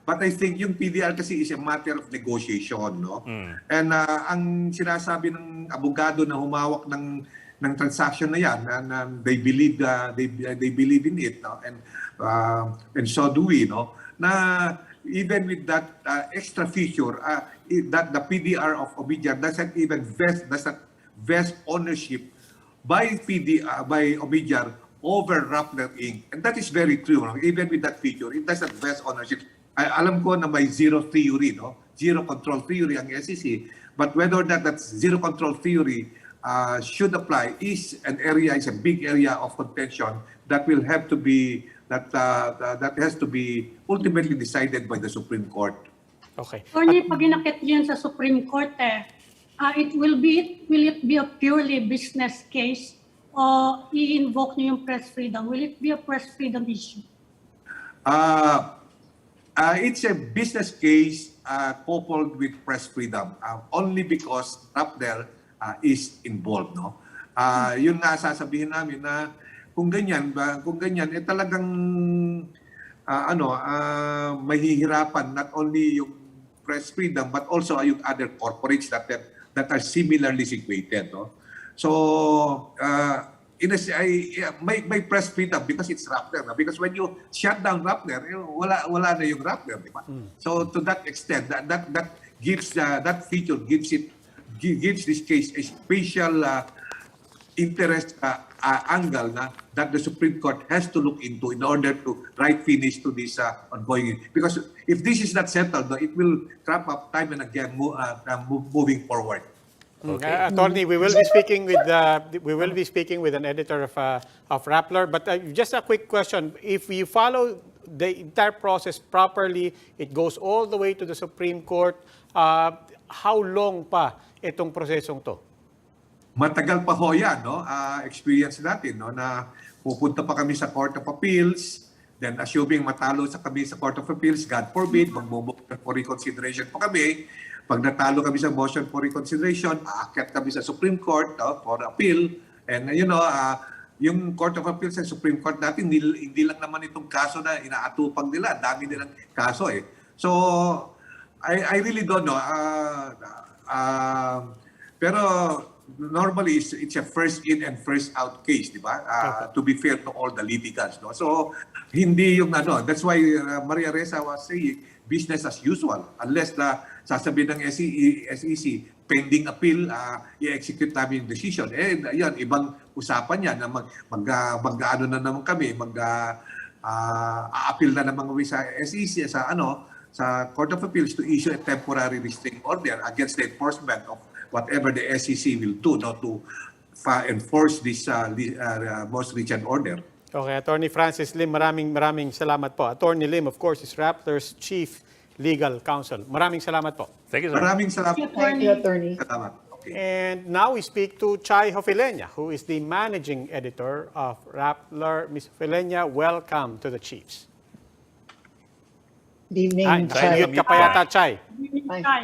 But I think yung PDR kasi is a matter of negotiation, no? And ang sinasabi ng abogado na humawak ng transaction na yan, and they believe in it, no? And so do we, no? Na even with that extra feature, that the PDR of Omidyar doesn't vest ownership by Omidyar over Rappler Inc. And that is very true, no? Even with that feature, it doesn't vest ownership. Alam ko na may zero theory, no? Zero control theory ang SEC, but whether that's zero control theory should apply is a big area of contention that will have to be that has to be ultimately decided by the Supreme Court. Okay. Attorney, pag inakit yan sa Supreme Court, will it be a purely business case o i-invoke niyo yung press freedom? Will it be a press freedom issue? It's a business case coupled with press freedom, only because Rappler is involved, no? Yun nga sasabihin namin na kung ganyan talagang mahihirapan not only yung press freedom but also yung other corporates that are similarly situated, no? So may press freedom because it's Rappler, no? Because when you shut down Rappler, wala na yung Rappler, di ba? So to that extent, that gives that feature gives this case a special interest angle that the Supreme Court has to look into in order to write finish to this ongoing. Because if this is not settled, it will trap up time and again moving forward. Okay. Attorney, we will be speaking with an editor of Rappler. But just a quick question: if you follow the entire process properly, it goes all the way to the Supreme Court. How long pa itong prosesong to? Matagal pa ho yan, no? Experience natin, no? Na pupunta pa kami sa Court of Appeals, then assuming matalo kami sa Court of Appeals, God forbid, magmo-motion for reconsideration pa kami. Pag natalo kami sa motion for reconsideration, aakyat kami sa Supreme Court for appeal. And yung Court of Appeals sa Supreme Court natin, hindi lang naman itong kaso na inaatupag nila. Dami nilang kaso eh. So, I really don't know. Pero normally it's a first in and first out case, di ba? To be fair to all the litigants, no? So hindi yung that's why Maria Ressa was saying business as usual unless sasabihin ng SEC pending appeal, i-execute namin yung decision. Yan, ibang usapan yan na mag-ano na naman kami, a-appeal na naman kami sa SEC sa Court of Appeals to issue a temporary restraining order against the enforcement of whatever the SEC will do, to enforce this most recent order. Okay, Attorney Francis Lim, maraming salamat po. Attorney Lim, of course, is Rappler's Chief Legal Counsel. Maraming salamat po. Thank you, sir. Maraming salamat. Thank you, Attorney. Salamat. Okay. And now we speak to Chay Hofilenya, who is the Managing Editor of Rappler. Ms. Hofilenya, welcome to the Chiefs. Good evening, Chay. Mute ka pa yata, Chay. Chay.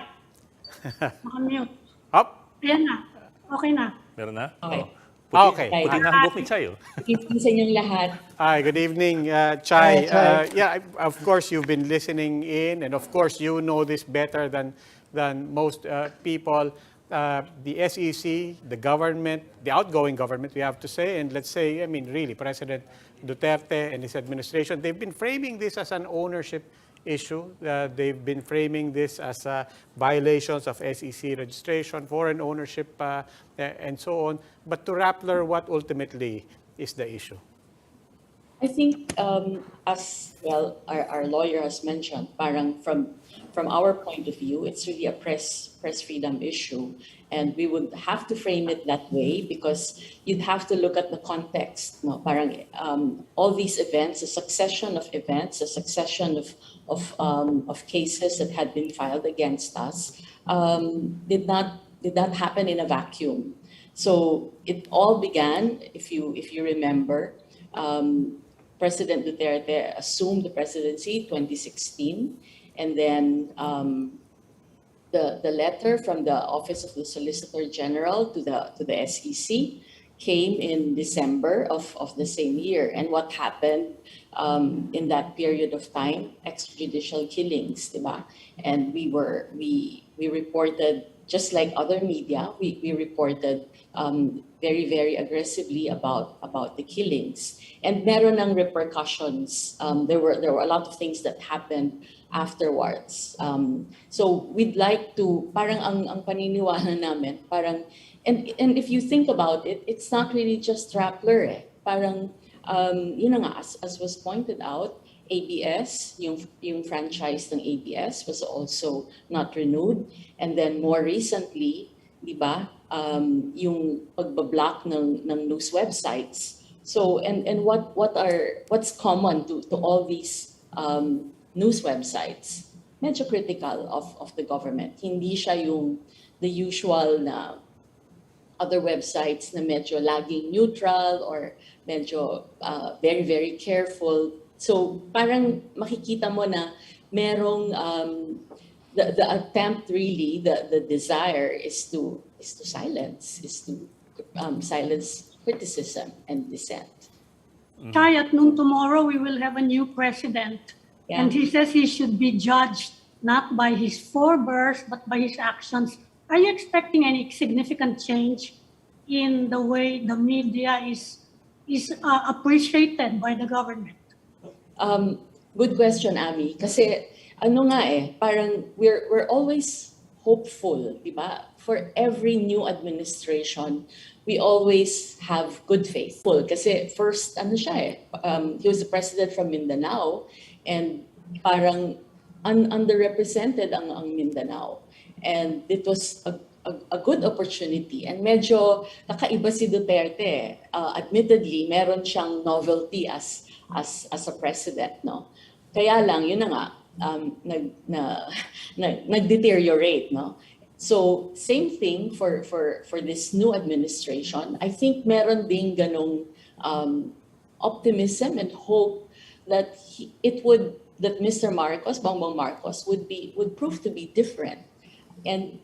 Naka-mute. Up. Ayan na. Okay na. Meron na? Okay. Okay. Puti na ang buhok ni Chay. Good sa inyong lahat. Hi, good evening, Chay. Hi, Chay. Of course, you've been listening in, and of course, you know this better than most people. The SEC, the government, the outgoing government, we have to say, and let's say, really, President Duterte and his administration, they've been framing this as an ownership issue. They've been framing this as violations of SEC registration, foreign ownership, and so on. But to Rappler, what ultimately is the issue? I think, as well, our lawyer has mentioned, parang from our point of view, it's really a press freedom issue, and we would have to frame it that way because you'd have to look at the context. No, parang all these events, a succession of events, a succession of cases that had been filed against us, did not happen in a vacuum. So it all began, if you remember. President Duterte assumed the presidency 2016, and then the letter from the Office of the Solicitor General to the SEC came in December of the same year. And what happened in that period of time? Extrajudicial killings, diba? And we reported, just like other media, we reported very, very aggressively about the killings. And meron ng repercussions. There were a lot of things that happened afterwards. So we'd like to, parang ang paniniwala namin, parang, and if you think about it, it's not really just Rappler eh. Parang, yun na nga, as was pointed out, ABS, yung franchise ng ABS was also not renewed. And then more recently, di ba, yung pagbablock ng news websites. So, and what's common to all these news websites? Medyo critical of the government. Hindi siya yung the usual na other websites na medyo laging neutral or medyo very, very careful. So parang makikita mo na merong the attempt really, the desire is to silence criticism and dissent. Chay, at noon tomorrow, we will have a new president. Yeah. And he says he should be judged not by his forebears, but by his actions. Are you expecting any significant change in the way the media is appreciated by the government? Good question, Ami. Kasi ano nga eh, parang we're always hopeful, di ba? For every new administration, we always have good faith. Kasi first, ano siya eh, he was the president from Mindanao, and parang underrepresented ang Mindanao. And it was a good opportunity. And medyo kakaiba si Duterte. Admittedly, meron siyang novelty as a president, no? Kaya lang, yun na nga, nag-deteriorate, no? So, same thing for this new administration. I think meron ding ganong optimism and hope that that Mr. Marcos, Bongbong Marcos, would prove to be different. And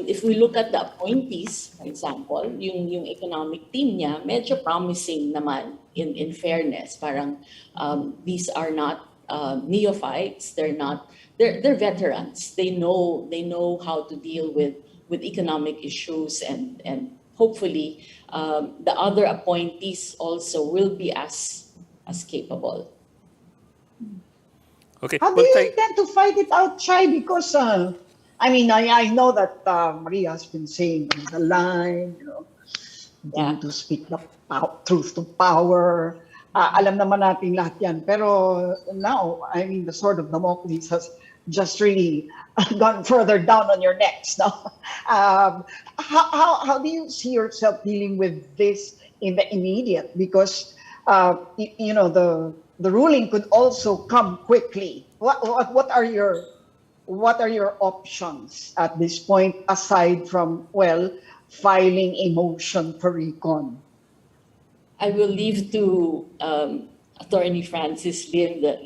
if we look at the appointees, for example, yung economic team niya, medyo promising naman in fairness. Parang these are not neophytes. They're veterans. They know how to deal with economic issues, and hopefully the other appointees also will be as capable. Okay. How do you intend to fight it out, Chai? Because I mean, I know that Maria has been saying the line, continue to speak the truth to power. Alam naman natin lahat yan. Pero now, I mean, the sword of Damocles has just really gone further down on your necks. No? How do you see yourself dealing with this in the immediate? Because the ruling could also come quickly. What are your options at this point aside from filing a motion for recon? I will leave to Attorney Francis Lim the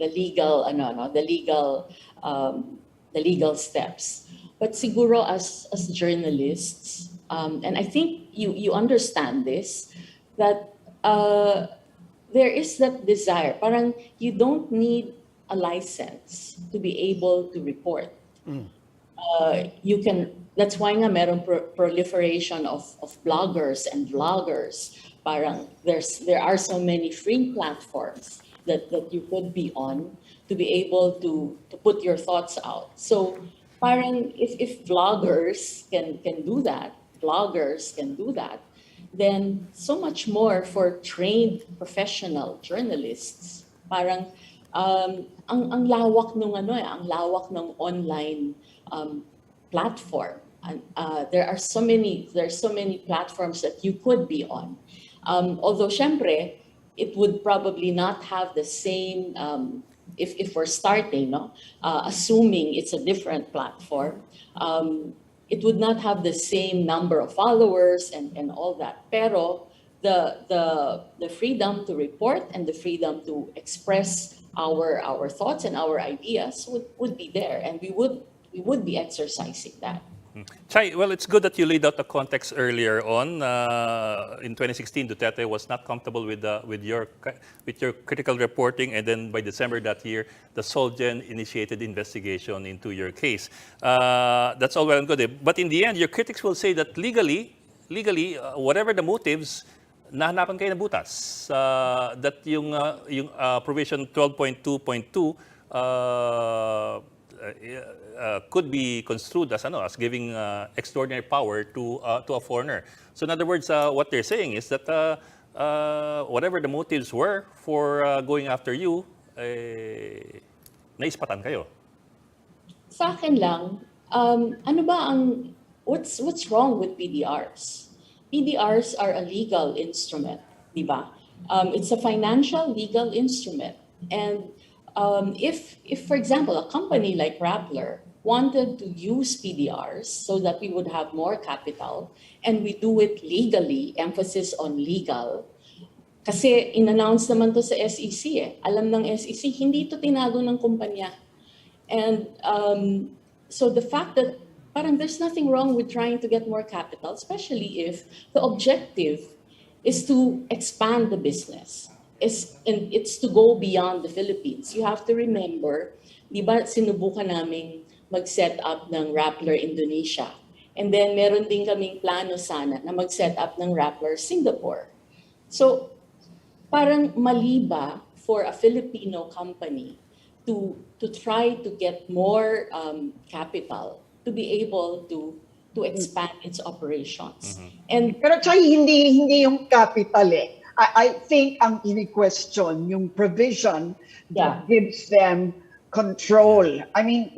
legal steps. But siguro as journalists, and I think you understand this, that there is that desire. Parang you don't need a license to be able to report. You can. That's why nga meron proliferation of bloggers and vloggers. Parang there are so many free platforms that you could be on to be able to put your thoughts out. So parang if vloggers can do that, bloggers can do that, then so much more for trained professional journalists. Parang ang lawak ng online platform. There are so many platforms that you could be on. Although, syempre, it would probably not have the same, if we're starting, assuming it's a different platform, it would not have the same number of followers and all that. Pero the freedom to report and the freedom to express our thoughts and our ideas would be there, and we would be exercising that. Chai, well, it's good that you laid out the context earlier on. In 2016, Duterte was not comfortable with your critical reporting, and then by December that year, the Solgen initiated investigation into your case. That's all well and good. But in the end, your critics will say that legally, whatever the motives, nahanapan kayo na butas. That yung provision 12.2.2 could be construed as giving extraordinary power to a foreigner. So in other words, what they're saying is that whatever the motives were for going after you, naispatan kayo. Sa akin lang, what's wrong with PDRs? PDRs are a legal instrument, di ba? It's a financial legal instrument, and if for example, a company like Rappler wanted to use PDRs so that we would have more capital, and we do it legally, emphasis on legal, kasi in-announce naman to sa SEC Alam ng SEC, hindi to tinago ng kumpanya. And so the fact that parang there's nothing wrong with trying to get more capital, especially if the objective is to expand the business. It's to go beyond the Philippines. You have to remember, di ba sinubukan naming mag-set up ng Rappler Indonesia. And then meron din kaming plano sana na mag-set up ng Rappler Singapore. So parang mali ba for a Filipino company to try to get more capital to be able to expand its operations. And Pero Chay, hindi yung capital I think ang ini-question yung provision that gives them control? I mean,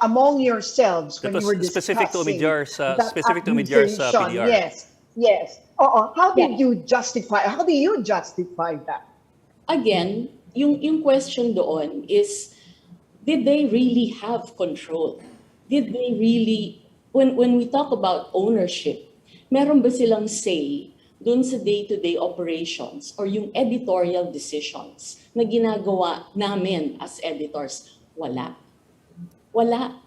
among yourselves when That you were was specific to discussing Umidyar's that PDR. yes, yes. How Yeah. did you justify? How do you justify that? Again, yung question doon is, did they really have control? Did they really, when we talk about ownership, meron ba silang say dun sa day-to-day operations or yung editorial decisions na ginagawa namin as editors? Wala. Wala.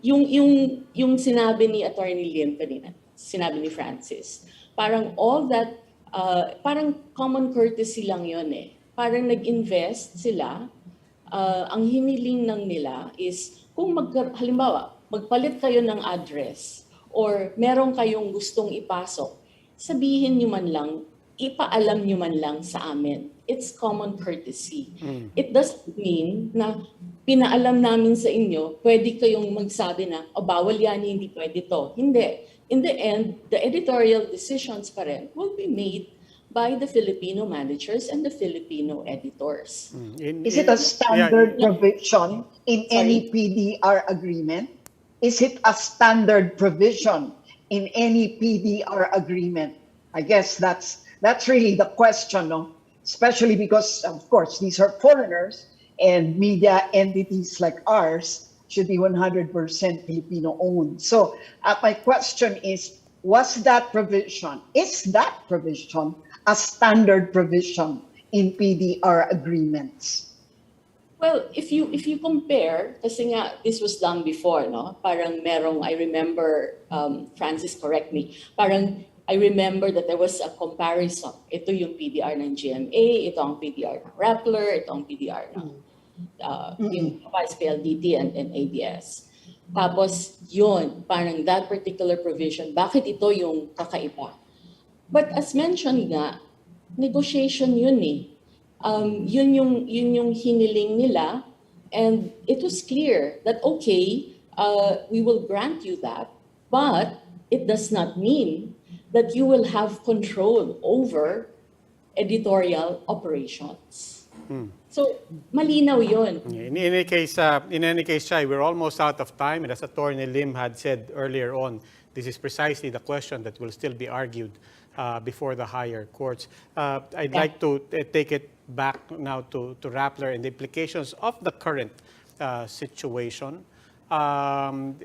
Yung sinabi ni Attorney Lim kanina, sinabi ni Francis, parang all that, parang common courtesy lang yun eh. Parang nag-invest sila, ang hiniling ng nila is kung halimbawa, magpalit kayo ng address or meron kayong gustong ipasok, sabihin nyo man lang, ipaalam nyo man lang sa amin. It's common courtesy. It doesn't mean na pinaalam namin sa inyo, pwede kayong magsabi na, bawal yan, hindi pwede to. Hindi. In the end, the editorial decisions pa rin will be made by the Filipino managers and the Filipino editors. Is it a standard provision in Sorry? any PDR agreement? Is it a standard provision in any PDR agreement? I guess that's really the question, no? Especially because, of course, these are foreigners and media entities like ours should be 100% Filipino owned. So my question is that provision a standard provision in PDR agreements? Well, if you compare, kasi nga this was done before, no? Parang merong, I remember, Francis, correct me, parang I remember that there was a comparison. Ito yung PDR ng GMA, ito ang PDR ng Rappler, ito ang PDR ng yung Vice PLDT and ABS. Tapos yun, parang that particular provision, bakit ito yung kakaiba? But as mentioned nga, negotiation yun eh. Yun yung hiniling nila, and it was clear that okay, we will grant you that, but it does not mean that you will have control over editorial operations. So malinaw yun. In any case, Shai, we're almost out of time, and as Attorney Lim had said earlier on, this is precisely the question that will still be argued before the higher courts. I'd like to take it back now to Rappler and the implications of the current situation. On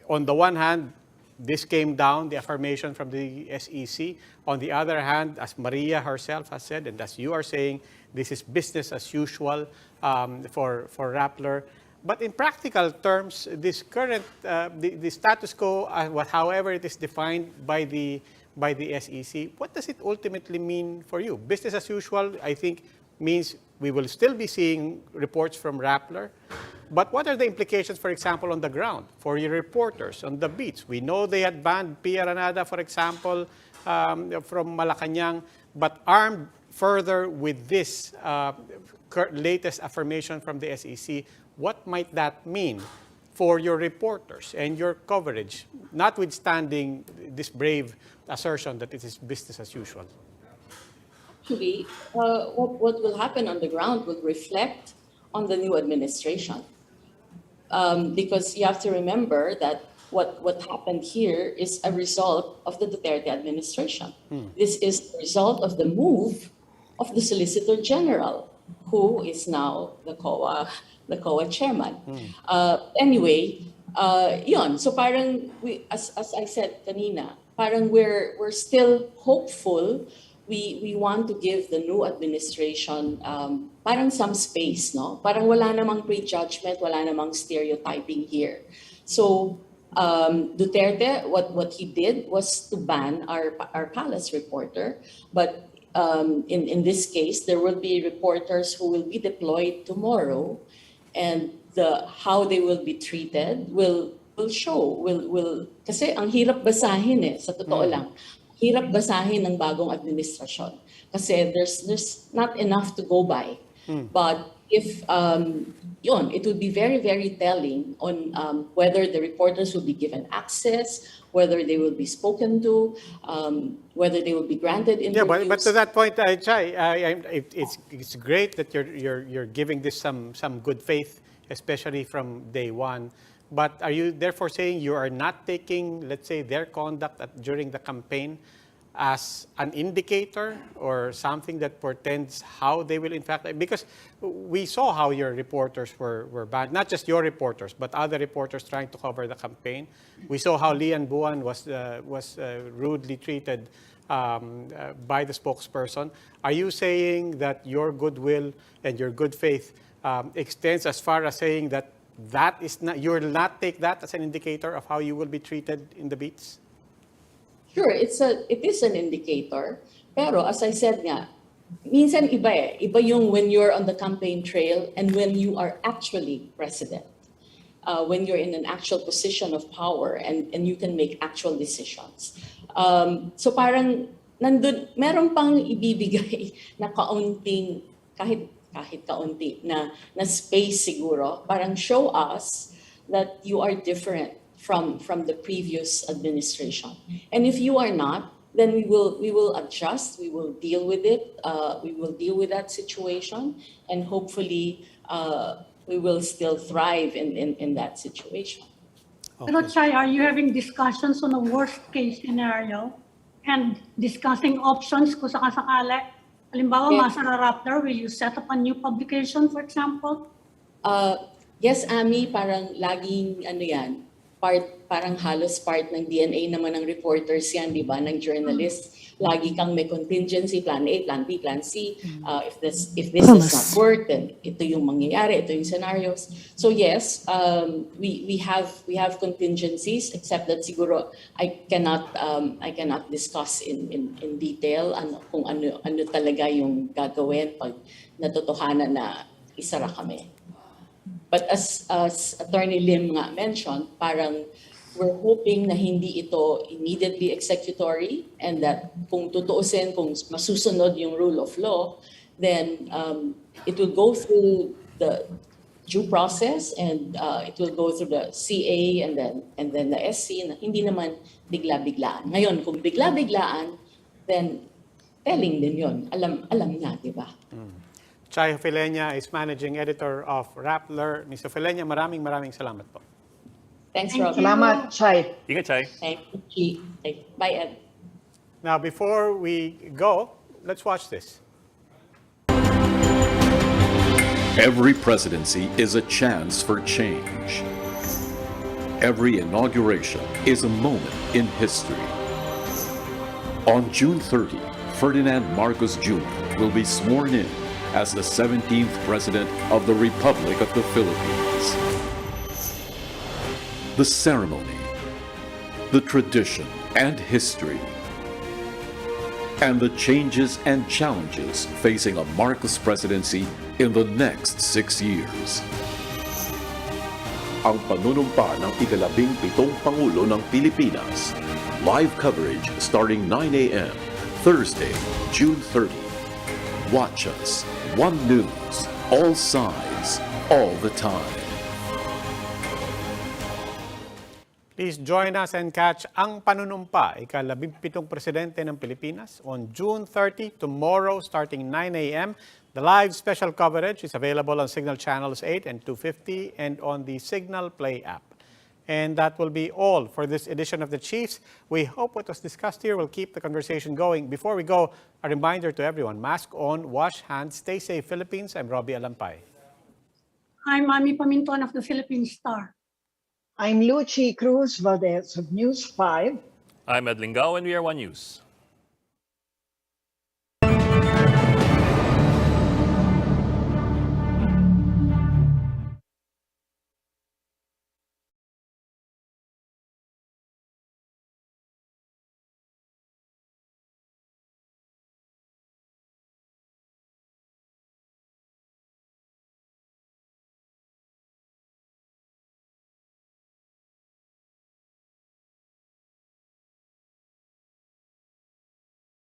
the one hand, this came down, the affirmation from the SEC. On the other hand, as Maria herself has said, and as you are saying, this is business as usual for Rappler. But in practical terms, this current, the status quo, however it is defined by the SEC, what does it ultimately mean for you? Business as usual, I think, means we will still be seeing reports from Rappler. But what are the implications, for example, on the ground for your reporters on the beats? We know they had banned Pia Ranada, for example, from Malacanang, but armed further with this latest affirmation from the SEC, what might that mean for your reporters and your coverage, notwithstanding this brave assertion that it is business as usual? Actually, what will happen on the ground will reflect on the new administration. Because you have to remember that what happened here is a result of the Duterte administration. This is the result of the move of the Solicitor General, who is now the COA chairman. Anyway, yun. So parang as I said kanina, parang we're still hopeful. We want to give the new administration parang some space, no? Parang wala namang prejudgment, wala namang stereotyping here. So Duterte, what he did was to ban our palace reporter, but in this case, there will be reporters who will be deployed tomorrow, and how they will be treated will show. Kasi ang hirap basahin eh, sa totoo lang. Hirap basahin ng bagong administrasyon kasi there's not enough to go by. But if it would be very, very telling on whether the reporters will be given access, whether they will be spoken to, whether they will be granted Yeah, interviews. but to that point, Chai, it's great that you're giving this some good faith, especially from day one. But are you therefore saying you are not taking, let's say, their conduct during the campaign as an indicator or something that portends how they will in fact, because we saw how your reporters were banned, not just your reporters, but other reporters trying to cover the campaign. We saw how Lian Buan was rudely treated by the spokesperson. Are you saying that your goodwill and your good faith extends as far as saying that you will not take that as an indicator of how you will be treated in the beats? Sure, it is an indicator. Pero as I said nga, minsan iba eh. Iba yung when you're on the campaign trail and when you are actually president. When you're in an actual position of power and you can make actual decisions. So parang nandun, meron pang ibibigay na kaunting, kahit kaunti na space siguro, parang show us that you are different from the previous administration. And if you are not, then we will adjust, we will deal with it, we will deal with that situation, and hopefully we will still thrive in that situation. Pero Chai, are you having discussions on a worst case scenario and discussing options kung sakasakali? Halimbawa, Yeah. Masara Rappler, will you set up a new publication, for example? Yes, Ami, parang laging ano yan, parang halos part ng DNA naman ng reporters yan, di ba, ng journalists. Lagi kang may contingency, plan A, plan B, plan C. If this does not work, then ito yung mangyayari, ito yung scenarios. So yes, we have contingencies, except that siguro I cannot discuss in detail kung ano talaga yung gagawin pag natotohanan na isara kami. But as Attorney Lim nga mentioned, parang we're hoping na hindi ito immediately executory and that kung tutuusin, kung masusunod yung rule of law, then it will go through the due process and it will go through the CA and then the SC na hindi naman bigla-biglaan. Ngayon, kung bigla-biglaan, then telling din yun. Alam na, di ba? Chai Filenya is managing editor of Rappler. Mr. Filenya, maraming salamat po. Thanks, Thank Rob. you. Salamat, Chai. Ingat, Chai. Thank you. Bye, Ed. Now, before we go, let's watch this. Every presidency is a chance for change. Every inauguration is a moment in history. On June 30, Ferdinand Marcos Jr. will be sworn in as the 17th President of the Republic of the Philippines. The ceremony, the tradition and history, and the changes and challenges facing a Marcos presidency in the next 6 years. Ang panunumpa ng ika-17 Pangulo ng Pilipinas. Live coverage starting 9 a.m. Thursday, June 30. Watch us. One News. All sides. All the time. Please join us and catch ang panunumpa, ika-17 Presidente ng Pilipinas on June 30, tomorrow starting 9 a.m. The live special coverage is available on Signal Channels 8 and 250 and on the Signal Play app. And that will be all for this edition of The Chiefs. We hope what was discussed here will keep the conversation going. Before we go, a reminder to everyone, mask on, wash hands, stay safe, Philippines. I'm Roby Alampay. I'm Mami Pamintuan of the Philippine Star. I'm Luchi Cruz-Valdes of News 5. I'm Ed Lingao and we are One News.